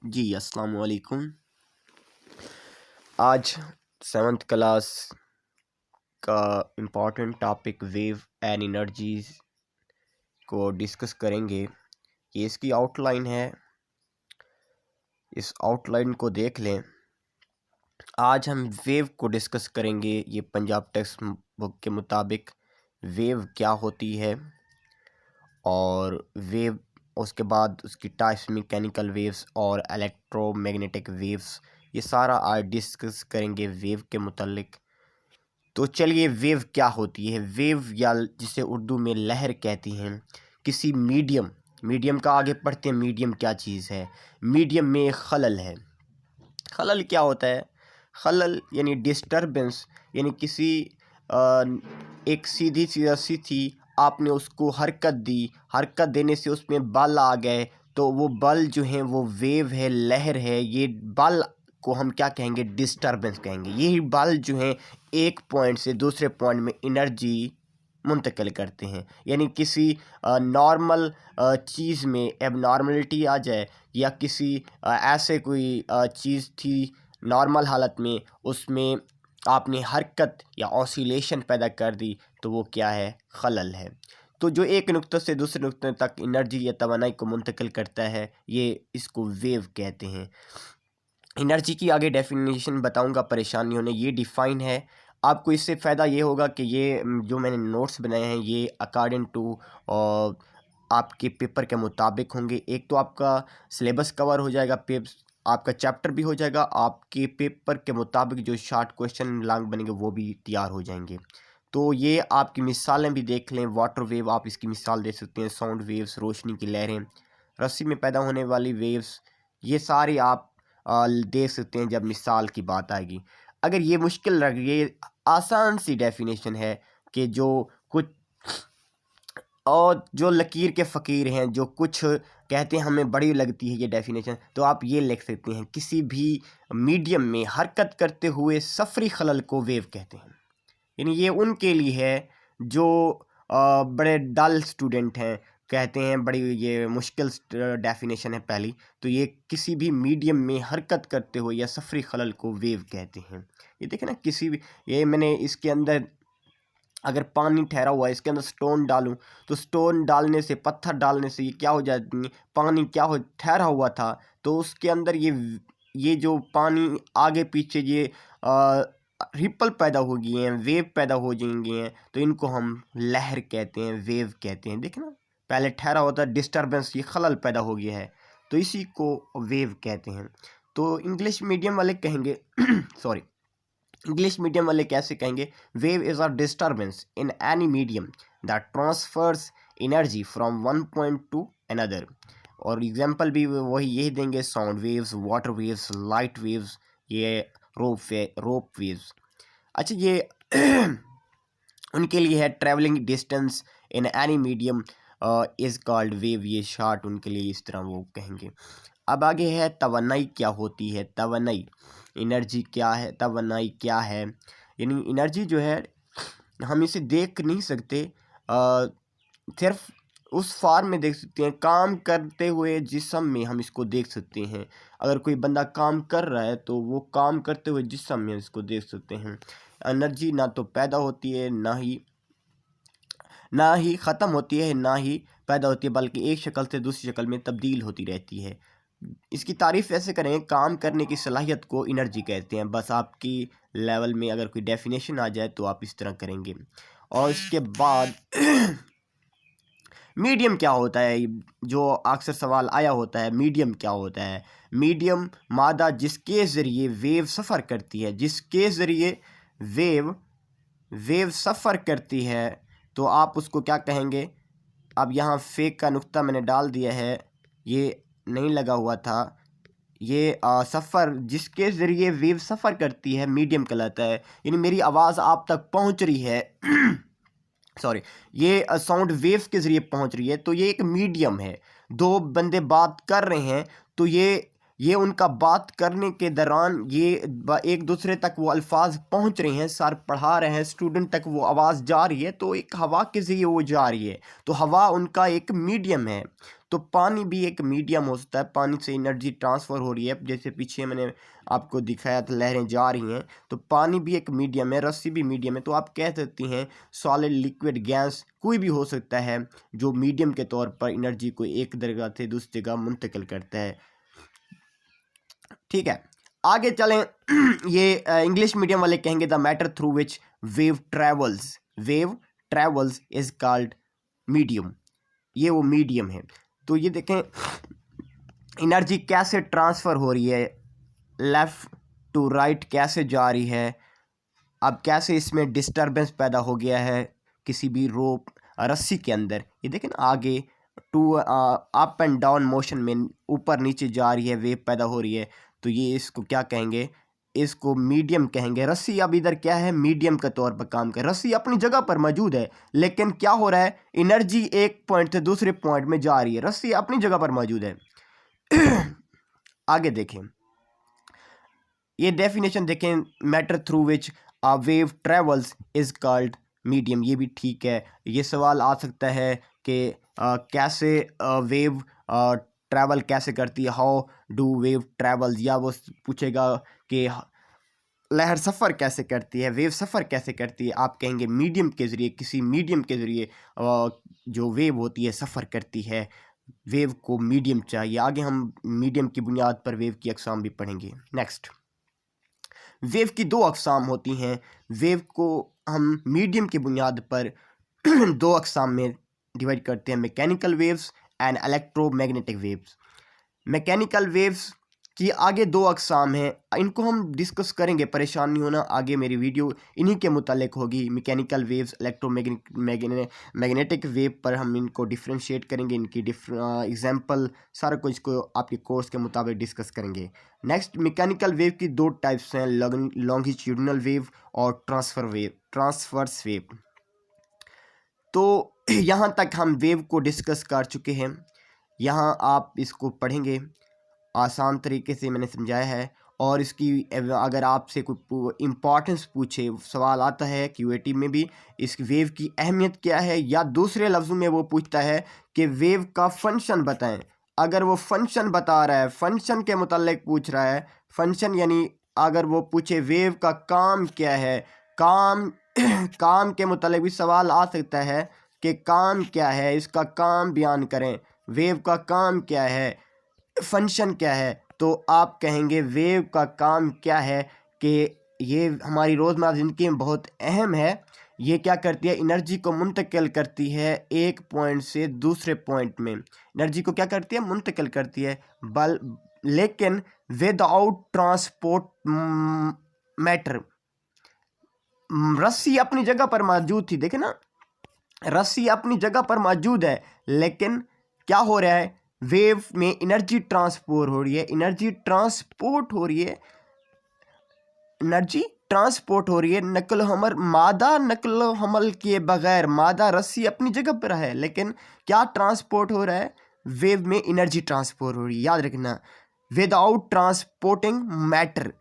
जी अस्सलाम वालेकुम। आज 7th क्लास का important topic wave and energies को डिस्कस करेंगे। ये इसकी आउटलाइन है, इस आउटलाइन को देख लें। आज हम वेव को डिस्कस करेंगे। ये पंजाब टेक्स्ट बुक के मुताबिक वेव क्या होती है और वेव, उसके बाद उसकी टाइप्स, मैकेनिकल वेव्स और इलेक्ट्रोमैग्नेटिक वेव्स, ये सारा आज डिस्कस करेंगे वेव के मुतालिक। तो चलिए, वेव क्या होती है। वेव, या जिसे उर्दू में लहर कहती हैं, किसी मीडियम का आगे पढ़ते हैं। मीडियम क्या चीज़ है? मीडियम में खलल है। खलल क्या होता है? खलल यानी डिस्टरबेंस, यानी किसी एक सीधी सी थी, आपने उसको हरकत दी, हरकत देने से उसमें बल आ गए, तो वो बल जो हैं वो वेव है, लहर है। ये बल को हम क्या कहेंगे? डिस्टरबेंस कहेंगे। यही बल जो हैं एक पॉइंट से दूसरे पॉइंट में एनर्जी मुंतकिल करते हैं। यानी किसी नॉर्मल चीज़ में एबनॉर्मलिटी आ जाए, या किसी ऐसे कोई चीज़ थी नॉर्मल हालत में, उसमें आपने हरकत या ऑसिलेशन पैदा कर दी, तो वो क्या है? खलल है। तो जो एक नुक्ते से दूसरे नुक्ते तक एनर्जी या तवानाई को मुंतकिल करता है, ये इसको वेव कहते हैं। एनर्जी की आगे डेफिनेशन बताऊंगा, परेशानी होने। ये डिफ़ाइन है। आपको इससे फ़ायदा ये होगा कि ये जो मैंने नोट्स बनाए हैं ये अकॉर्डिंग टू आपके पेपर के मुताबिक होंगे। एक तो आपका सिलेबस कवर हो जाएगा, आपका चैप्टर भी हो जाएगा, आपके पेपर के मुताबिक जो शॉर्ट क्वेश्चन लॉन्ग बनेंगे वो भी तैयार हो जाएंगे। तो ये आपकी मिसालें भी देख लें। वाटर वेव, आप इसकी मिसाल दे सकते हैं। साउंड वेव्स, रोशनी की लहरें, रस्सी में पैदा होने वाली वेव्स, ये सारी आप दे सकते हैं जब मिसाल की बात आएगी। अगर ये मुश्किल लग, ये आसान सी डेफिनेशन है कि जो कुछ और जो लकीर के फ़कीर हैं, जो कुछ कहते हैं हमें बड़ी लगती है ये डेफिनेशन, तो आप ये लिख सकते हैं, किसी भी मीडियम में हरकत करते हुए सफरी खलल को वेव कहते हैं। यानी ये उनके लिए है जो बड़े डल स्टूडेंट हैं, कहते हैं बड़ी ये मुश्किल डेफिनेशन है पहली। तो ये किसी भी मीडियम में हरकत करते हुए या सफरी खलल को वेव कहते हैं। ये देखें ना, किसी भी, ये मैंने इसके अंदर अगर पानी ठहरा हुआ है, इसके अंदर स्टोन डालूं, तो स्टोन डालने से, पत्थर डालने से ये क्या हो जाती है? पानी क्या हो, ठहरा हुआ था, तो उसके अंदर ये जो पानी आगे पीछे ये रिपल पैदा हो गई हैं, वेव पैदा हो जाएंगे हैं, तो इनको हम लहर कहते हैं, वेव कहते हैं। देखना, पहले ठहरा होता है, डिस्टर्बेंस, ये खलल पैदा हो गया है, तो इसी को वेव कहते हैं। तो इंग्लिश मीडियम वाले कहेंगे सॉरी, इंग्लिश मीडियम वाले कैसे कहेंगे? Wave is a disturbance in any medium that transfers energy from one point to another. और एग्जांपल भी वही यही देंगे, sound waves, water waves, light waves, ये रोप वेव्स। अच्छा, ये उनके लिए है travelling distance in any medium is called wave. ये शॉर्ट उनके लिए इस तरह वो कहेंगे। अब आगे है तवन्नाई क्या होती है। तवन्नाई, एनर्जी क्या है, तवन्नाई क्या है? यानी एनर्जी जो है, हम इसे देख नहीं सकते, सिर्फ उस फॉर्म में देख सकते हैं। काम करते हुए जिस्म में हम इसको देख सकते हैं। अगर कोई बंदा काम कर रहा है तो वो काम करते हुए जिस्म में इसको देख सकते हैं। एनर्जी ना तो पैदा होती है, ना ही ख़त्म होती है, ना ही पैदा होती है, बल्कि एक शक्ल से दूसरी शक्ल में तब्दील होती रहती है। इसकी तारीफ़ ऐसे करें, काम करने की सलाहियत को एनर्जी कहते हैं। बस आपकी लेवल में अगर कोई डेफिनेशन आ जाए तो आप इस तरह करेंगे। और इसके बाद मीडियम क्या होता है, जो अक्सर सवाल आया होता है, मीडियम क्या होता है? मीडियम मादा जिसके ज़रिए वेव सफ़र करती है, जिसके ज़रिए वेव सफ़र करती है, तो आप उसको क्या कहेंगे? अब यहाँ फेक का नुक्ता मैंने डाल दिया है, ये नहीं लगा हुआ था। ये सफ़र, जिसके ज़रिए वेव सफ़र करती है, मीडियम कहलाता है। यानी मेरी आवाज़ आप तक पहुँच रही है सॉरी, ये साउंड वेव्स के ज़रिए पहुँच रही है, तो ये एक मीडियम है। दो बंदे बात कर रहे हैं, तो ये उनका बात करने के दौरान ये एक दूसरे तक वो अल्फाज पहुंच रहे हैं, सर पढ़ा रहे हैं, स्टूडेंट तक वो आवाज़ जा रही है, तो एक हवा के ज़रिए वो जा रही है, तो हवा उनका एक मीडियम है। तो पानी भी एक मीडियम हो सकता है, पानी से एनर्जी ट्रांसफ़र हो रही है, जैसे पीछे मैंने आपको दिखाया था लहरें जा रही हैं, तो पानी भी एक मीडियम है, रस्सी भी मीडियम है। तो आप कह सकती हैं सॉलिड, लिक्विड, गैस कोई भी हो सकता है जो मीडियम के तौर पर एनर्जी को एक जगह से दूसरी जगह मुंतकिल करता है। ठीक है, आगे चलें। ये इंग्लिश मीडियम वाले कहेंगे the matter through which wave travels is called medium. ये वो मीडियम है। तो ये देखें एनर्जी कैसे ट्रांसफ़र हो रही है, लेफ़्ट टू राइट कैसे जा रही है। अब कैसे इसमें डिस्टरबेंस पैदा हो गया है किसी भी रोप रस्सी के अंदर, ये देखें ना, आगे to up and down motion में ऊपर नीचे जा रही है, वेव पैदा हो रही है। तो ये इसको क्या कहेंगे, इसको मीडियम कहेंगे। रस्सी अब इधर क्या है, मीडियम के तौर पर काम कर, रस्सी अपनी जगह पर मौजूद है, लेकिन क्या हो रहा है, एनर्जी एक पॉइंट से दूसरे पॉइंट में जा रही है, रस्सी अपनी जगह पर मौजूद है। आगे देखें, ये डेफिनेशन देखें, matter through which a wave travels is called medium. ये भी ठीक है। ये सवाल आ सकता है कि कैसे वेव ट्रैवल कैसे करती है, हाउ डू वेव ट्रैवल्स, या वो पूछेगा कि लहर सफ़र कैसे करती है, वेव सफ़र कैसे करती है। आप कहेंगे मीडियम के ज़रिए, किसी मीडियम के ज़रिए जो वेव होती है सफ़र करती है, वेव को मीडियम चाहिए। आगे हम मीडियम की बुनियाद पर वेव की अक़साम भी पढ़ेंगे। नेक्स्ट, वेव की दो अक़साम होती हैं। वेव को हम मीडियम की बुनियाद पर दो अक़साम में डिवाइड करते हैं, mechanical waves and electromagnetic waves. Mechanical waves की आगे दो अक़साम हैं, इनको हम डिस्कस करेंगे, परेशान नहीं होना, आगे मेरी वीडियो इन्हीं के मुतालिक होगी। मैकेनिकल वेव्स, मैग्नेटिक वेव पर हम इनको डिफ्रेंशिएट करेंगे, इनकी एग्जांपल सारा कुछ को आपके कोर्स के मुताबिक डिस्कस करेंगे। नेक्स्ट, मैकेनिकल वेव की दो टाइप्स हैं, लॉन्गिट्यूडिनल वेव और ट्रांसवर्स वेव। तो यहाँ तक हम वेव को डिस्कस कर चुके हैं, यहाँ आप इसको पढ़ेंगे, आसान तरीके से मैंने समझाया है। और इसकी अगर आपसे कोई इम्पॉर्टेंस पूछे, सवाल आता है क्यूएटी में भी, इस वेव की अहमियत क्या है, या दूसरे लफ्ज़ों में वो पूछता है कि वेव का फंक्शन बताएं। अगर वो फंक्शन बता रहा है, फंक्शन के मुताल्लिक पूछ रहा है, फंक्शन यानी अगर वो पूछे वेव का काम क्या है, काम काम के मुताल्लिक भी सवाल आ सकता है कि काम क्या है, इसका काम बयान करें, वेव का काम क्या है, फंक्शन क्या है। तो आप कहेंगे वेव का काम क्या है कि ये हमारी रोज़मर्रा ज़िंदगी में बहुत अहम है। ये क्या करती है, एनर्जी को मुंतकिल करती है एक पॉइंट से दूसरे पॉइंट में, एनर्जी को क्या करती है, मुंतकिल करती है, लेकिन विदाउट ट्रांसपोर्ट मैटर। रस्सी अपनी जगह पर मौजूद थी, देखे ना, रस्सी अपनी जगह पर मौजूद है, लेकिन क्या हो रहा है, वेव में एनर्जी ट्रांसपोर्ट हो रही है, एनर्जी ट्रांसपोर्ट हो रही है, एनर्जी ट्रांसपोर्ट हो रही है, नकल हमल, मादा नकल हमल किए बगैर, मादा रस्सी अपनी जगह पर है, लेकिन क्या ट्रांसपोर्ट हो रहा है, वेव में एनर्जी ट्रांसपोर्ट हो रही है। याद रखना, विदाउट ट्रांसपोर्टिंग मैटर,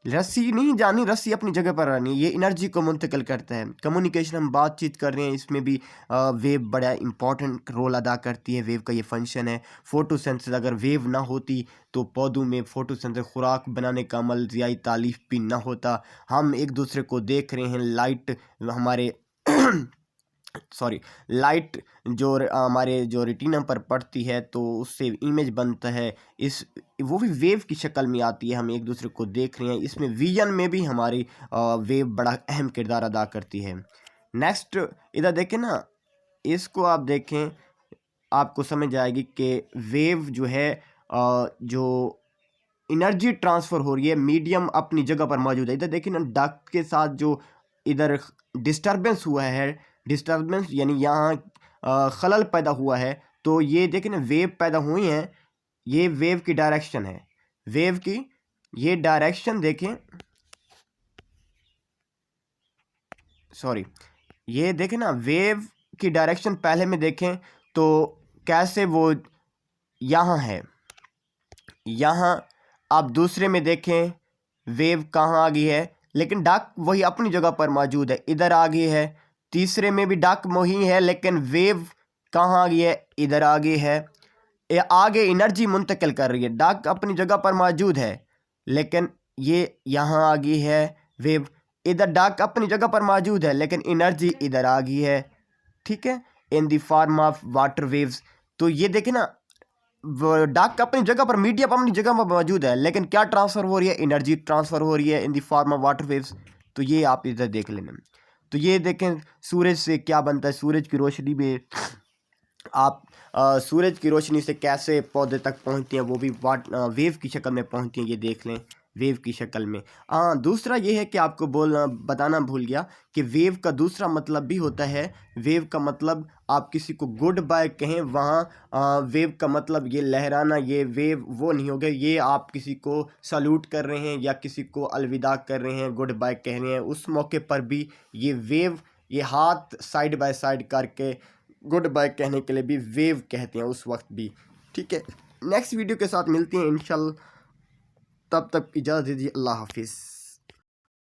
रस्सी नहीं जानी, रस्सी अपनी जगह पर रहनी, ये एनर्जी को मुंतकिल करता है। कम्युनिकेशन, हम बातचीत कर रहे हैं, इसमें भी वेव बड़ा इंपॉर्टेंट रोल अदा करती है, वेव का ये फंक्शन है। फोटोसिंथेसिस, अगर वेव ना होती तो पौधों में फोटोसिंथेसिस, खुराक बनाने का अमल ज़ियाई तालीफ भी ना होता। हम एक दूसरे को देख रहे हैं, लाइट हमारे सॉरी लाइट जो हमारे जो रेटिना पर पड़ती है तो उससे इमेज बनता है, इस वो भी वेव की शक्ल में आती है, हम एक दूसरे को देख रहे हैं, इसमें विजन में भी हमारी वेव बड़ा अहम किरदार अदा करती है। नेक्स्ट इधर देखें ना, इसको आप देखें, आपको समझ आएगी कि वेव जो है जो एनर्जी ट्रांसफ़र हो रही है, मीडियम अपनी जगह पर मौजूद है। इधर देखिए ना, डक्ट के साथ जो इधर डिस्टरबेंस हुआ है, डिस्टरबेंस यानी यहाँ खलल पैदा हुआ है, तो ये देखें ना, वेव पैदा हुई हैं, ये वेव की डायरेक्शन है, वेव की ये डायरेक्शन देखें, सॉरी ये देखें ना, वेव की डायरेक्शन पहले में देखें तो कैसे वो यहाँ है, यहाँ आप दूसरे में देखें वेव कहाँ आ गई है, लेकिन डक वही अपनी जगह पर मौजूद है, इधर आ गई है। तीसरे में भी डक वही है, लेकिन वेव कहाँ आ गई है, इधर आ गई है। ये आगे एनर्जी मुंतकिल कर रही है। डार्क अपनी जगह पर मौजूद है, लेकिन ये यहाँ आ गई है वेव। इधर डार्क अपनी जगह पर मौजूद है, लेकिन एनर्जी इधर आ गई है, ठीक है, in the form of water waves. तो ये देखें ना, डार्क अपनी जगह पर, मीडियम अपनी जगह पर मौजूद है, लेकिन क्या ट्रांसफ़र हो रही है? एनर्जी ट्रांसफ़र हो रही है in the form of water waves. तो ये आप इधर देख लेना। तो ये देखें सूरज से क्या बनता है, सूरज की रोशनी में आप सूरज की रोशनी से कैसे पौधे तक पहुंचती हैं, वो भी वेव की शक्ल में पहुंचती हैं। ये देख लें, वेव की शक्ल में। दूसरा ये है कि आपको बताना भूल गया कि वेव का दूसरा मतलब भी होता है। वेव का मतलब आप किसी को गुड बाय कहें, वहाँ वेव का मतलब ये लहराना, ये वेव वो नहीं होगा। ये आप किसी को सल्यूट कर रहे हैं या किसी को अलविदा कर रहे हैं, गुड बाय कह रहे हैं, उस मौके पर भी ये वेव, ये हाथ साइड बाय साइड करके गुड बाय कहने के लिए भी वेव कहते हैं उस वक्त भी, ठीक है। नेक्स्ट वीडियो के साथ मिलती हैं इंशाल्लाह, तब तक इजाज़त दीजिए। अल्लाह हाफिज़।